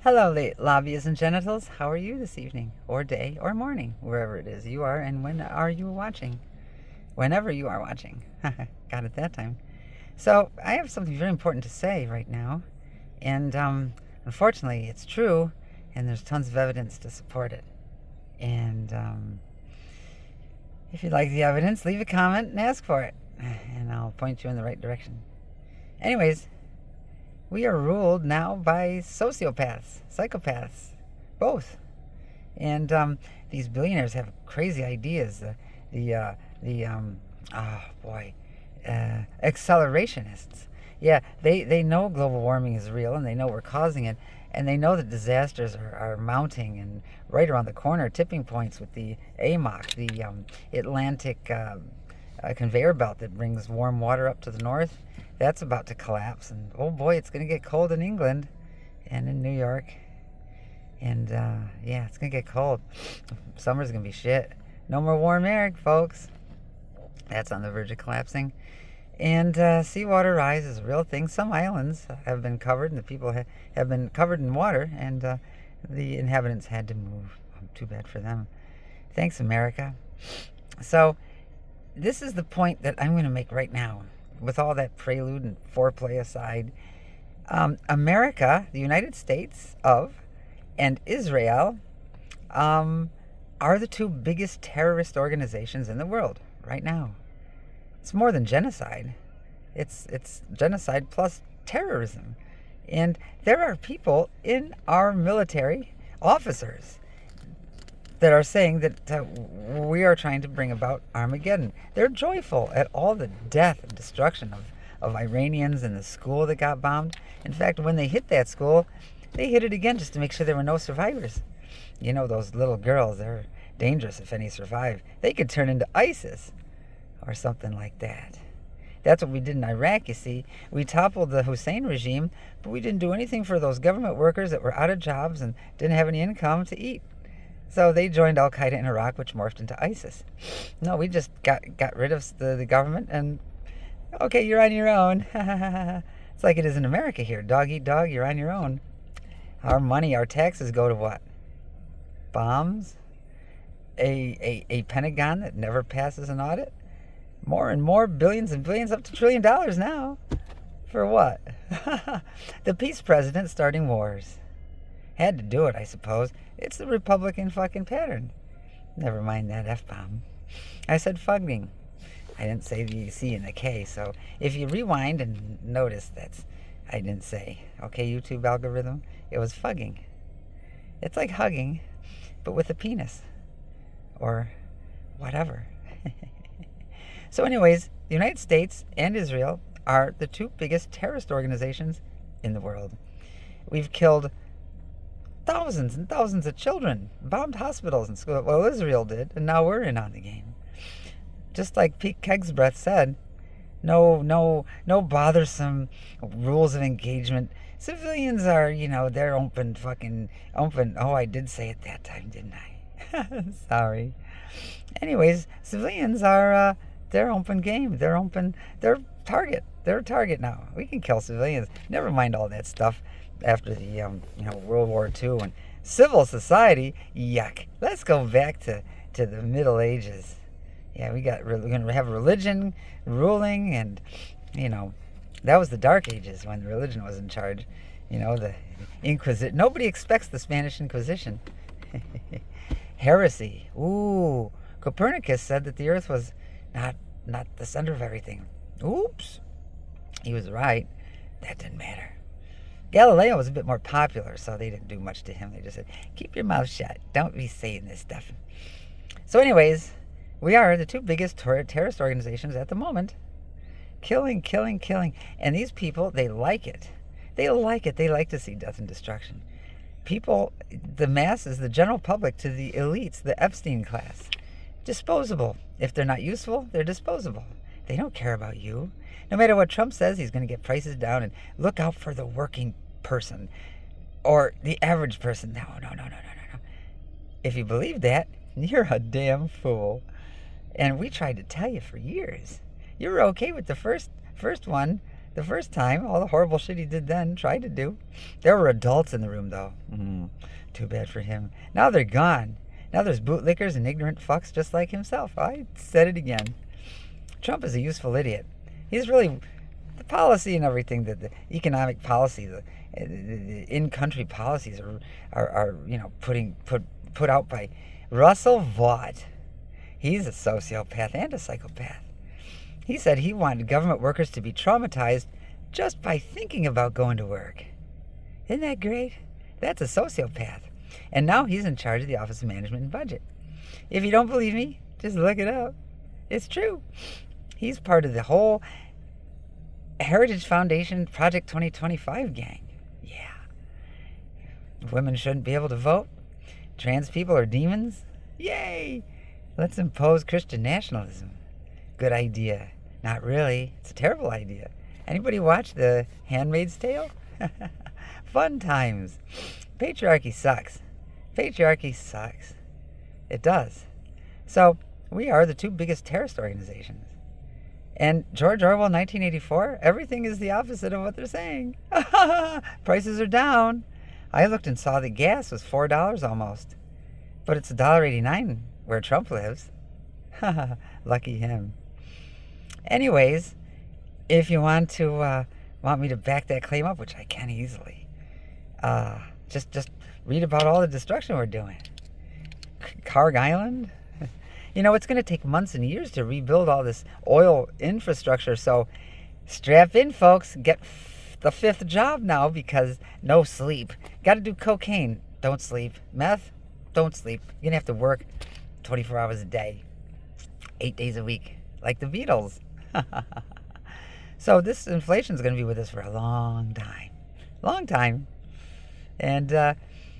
Hello, lobbyists and genitals. How are you this evening, or day, or morning, wherever it is you are, and when are you watching? Whenever you are watching. Got it that time. So, I have something very important to say right now, and unfortunately, it's true, and there's tons of evidence to support it. And if you like the evidence, leave a comment and ask for it, and I'll point you in the right direction. Anyways, we are ruled now by sociopaths, psychopaths, both. And these billionaires have crazy ideas. Accelerationists. Yeah, they know global warming is real, and they know we're causing it, and they know that disasters are mounting and right around the corner, tipping points with the AMOC, the Atlantic conveyor belt that brings warm water up to the north. That's about to collapse, and oh boy, it's going to get cold in England and in New York. And yeah, it's going to get cold. Summer's going to be shit. No more warm air, folks. That's on the verge of collapsing. And seawater rise is a real thing. Some islands have been covered, and the people have been covered in water, and the inhabitants had to move. Too bad for them. Thanks, America. So, this is the point that I'm going to make right now. With all that prelude and foreplay aside, America, the United States of, and Israel are the two biggest terrorist organizations in the world right now. It's more than genocide. It's genocide plus terrorism. And there are people in our military, officers, that are saying that we are trying to bring about Armageddon. They're joyful at all the death and destruction of Iranians in the school that got bombed. In fact, when they hit that school, they hit it again just to make sure there were no survivors. You know, those little girls, they're dangerous if any survive. They could turn into ISIS or something like that. That's what we did in Iraq, you see. We toppled the Hussein regime, but we didn't do anything for those government workers that were out of jobs and didn't have any income to eat. So they joined Al-Qaeda in Iraq, which morphed into ISIS. No, we just got rid of the government and, okay, you're on your own. It's like it is in America here. Dog eat dog, you're on your own. Our money, our taxes go to what? Bombs? A Pentagon that never passes an audit? More and more, billions and billions, up to $1 trillion now. For what? The peace president starting wars. Had to do it, I suppose. It's the Republican fucking pattern. Never mind that F-bomb. I said fugging. I didn't say the C and the K, so if you rewind and notice I didn't say. Okay, YouTube algorithm? It was fugging. It's like hugging, but with a penis. Or whatever. So anyways, the United States and Israel are the two biggest terrorist organizations in the world. We've killed thousands and thousands of children, bombed hospitals and schools. Well, Israel did, and now we're in on the game. Just like Pete Kegsbreath said, no bothersome rules of engagement. Civilians are, they're open. Oh, I did say it that time, didn't I? Sorry. Anyways, civilians are, they're open game. They're target. They're a target now. We can kill civilians. Never mind all that stuff after the, World War II and civil society. Yuck. Let's go back to the Middle Ages. Yeah, we're going to have religion ruling, and, that was the Dark Ages when religion was in charge. The Inquisition. Nobody expects the Spanish Inquisition. Heresy. Ooh. Copernicus said that the Earth was not the center of everything. Oops. He was right. That didn't matter. Galileo was a bit more popular, so they didn't do much to him. They just said, keep your mouth shut. Don't be saying this stuff. So anyways, we are the two biggest terrorist organizations at the moment. Killing. And these people, they like it. They like it. They like to see death and destruction. People, the masses, the general public, to the elites, the Epstein class. Disposable. If they're not useful, they're disposable. They don't care about you. No matter what Trump says, he's going to get prices down and look out for the working person or the average person. No. If you believe that, you're a damn fool. And we tried to tell you for years. You were okay with the first one The first time, all the horrible shit he did then, tried to do. There were adults in the room, though. Too bad for him. Now they're gone. Now there's bootlickers and ignorant fucks just like himself. I said it again. Trump is a useful idiot. He's really the policy and everything, the economic policy, the in-country policies are put out by Russell Vought. He's a sociopath and a psychopath. He said he wanted government workers to be traumatized just by thinking about going to work. Isn't that great? That's a sociopath. And now he's in charge of the Office of Management and Budget. If you don't believe me, just look it up. It's true. He's part of the whole Heritage Foundation Project 2025 gang. Yeah. Women shouldn't be able to vote. Trans people are demons. Yay! Let's impose Christian nationalism. Good idea. Not really. It's a terrible idea. Anybody watch The Handmaid's Tale? Fun times. Patriarchy sucks. Patriarchy sucks. It does. So, we are the two biggest terrorist organizations. And George Orwell, 1984, everything is the opposite of what they're saying. Prices are down. I looked and saw that gas was $4 almost. But it's $1.89 where Trump lives. Lucky him. Anyways, if you want me to back that claim up, which I can easily, just read about all the destruction we're doing. Karg Island. It's going to take months and years to rebuild all this oil infrastructure. So strap in, folks. Get the fifth job now because no sleep. Got to do cocaine. Don't sleep. Meth. Don't sleep. You're going to have to work 24 hours a day, 8 days a week, like the Beatles. So this inflation is going to be with us for a long time. Long time. And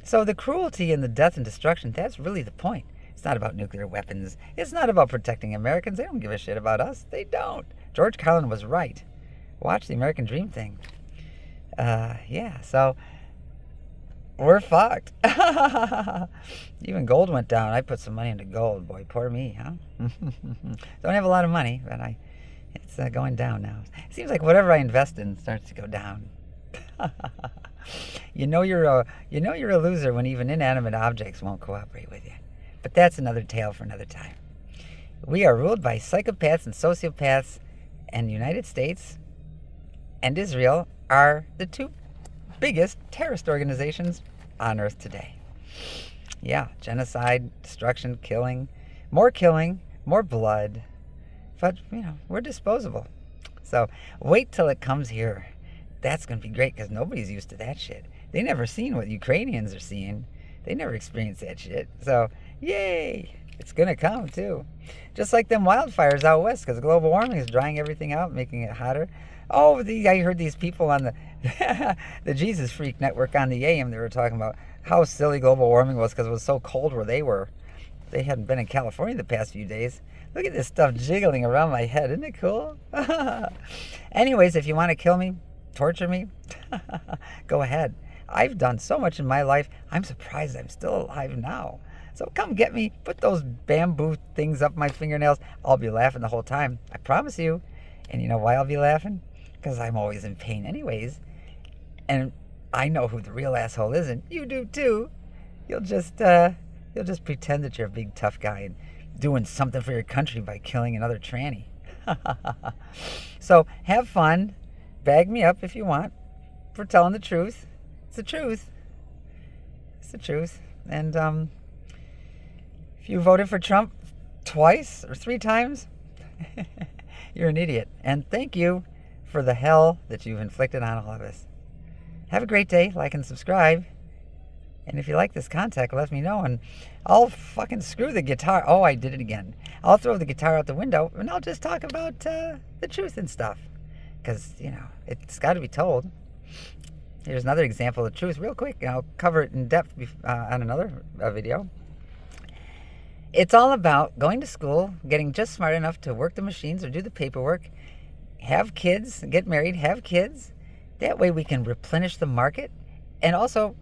so the cruelty and the death and destruction, that's really the point. It's not about nuclear weapons. It's not about protecting Americans. They don't give a shit about us. They don't. George Carlin was right. Watch the American Dream thing. Yeah, so we're fucked. Even gold went down. I put some money into gold. Boy, poor me, huh? Don't have a lot of money, but it's going down now. It seems like whatever I invest in starts to go down. You're a loser when even inanimate objects won't cooperate with you. But that's another tale for another time. We are ruled by psychopaths and sociopaths, and the United States and Israel are the two biggest terrorist organizations on Earth today. Yeah, genocide, destruction, killing, more blood. But, we're disposable. So wait till it comes here. That's going to be great because nobody's used to that shit. They never seen what Ukrainians are seeing. They never experienced that shit. So, yay! It's going to come, too. Just like them wildfires out west because global warming is drying everything out, making it hotter. Oh, I heard these people on the the Jesus Freak Network on the AM, they were talking about how silly global warming was because it was so cold where they were. They hadn't been in California the past few days. Look at this stuff jiggling around my head. Isn't it cool? Anyways, if you want to kill me, torture me, go ahead. I've done so much in my life, I'm surprised I'm still alive now. So come get me, put those bamboo things up my fingernails. I'll be laughing the whole time. I promise you. And you know why I'll be laughing? Because I'm always in pain anyways. And I know who the real asshole is, and you do too. You'll just pretend that you're a big tough guy and doing something for your country by killing another tranny. So have fun. Bag me up if you want for telling the truth. It's the truth. It's the truth. And if you voted for Trump twice or 3 times, you're an idiot. And thank you for the hell that you've inflicted on all of us. Have a great day. Like and subscribe. And if you like this content, let me know. And I'll fucking screw the guitar. Oh, I did it again. I'll throw the guitar out the window and I'll just talk about the truth and stuff. Because, it's got to be told. Here's another example of truth real quick. And I'll cover it in depth on another video. It's all about going to school, getting just smart enough to work the machines or do the paperwork, have kids, get married, have kids. That way we can replenish the market and also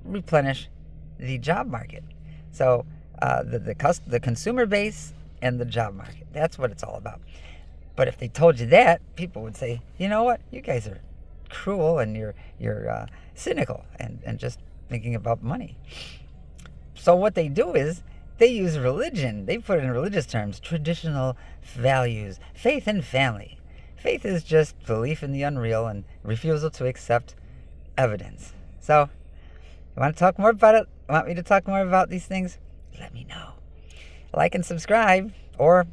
replenish the job market. So the consumer base and the job market. That's what it's all about. But if they told you that, people would say, you know what, you guys are cruel and you're cynical and just thinking about money. So what they do is they use religion. They put it in religious terms, traditional values, faith and family. Faith is just belief in the unreal and refusal to accept evidence. So, you want to talk more about it? Want me to talk more about these things? Let me know. Like and subscribe, or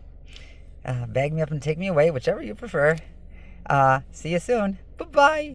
bag me up and take me away, whichever you prefer. See you soon. Bye-bye.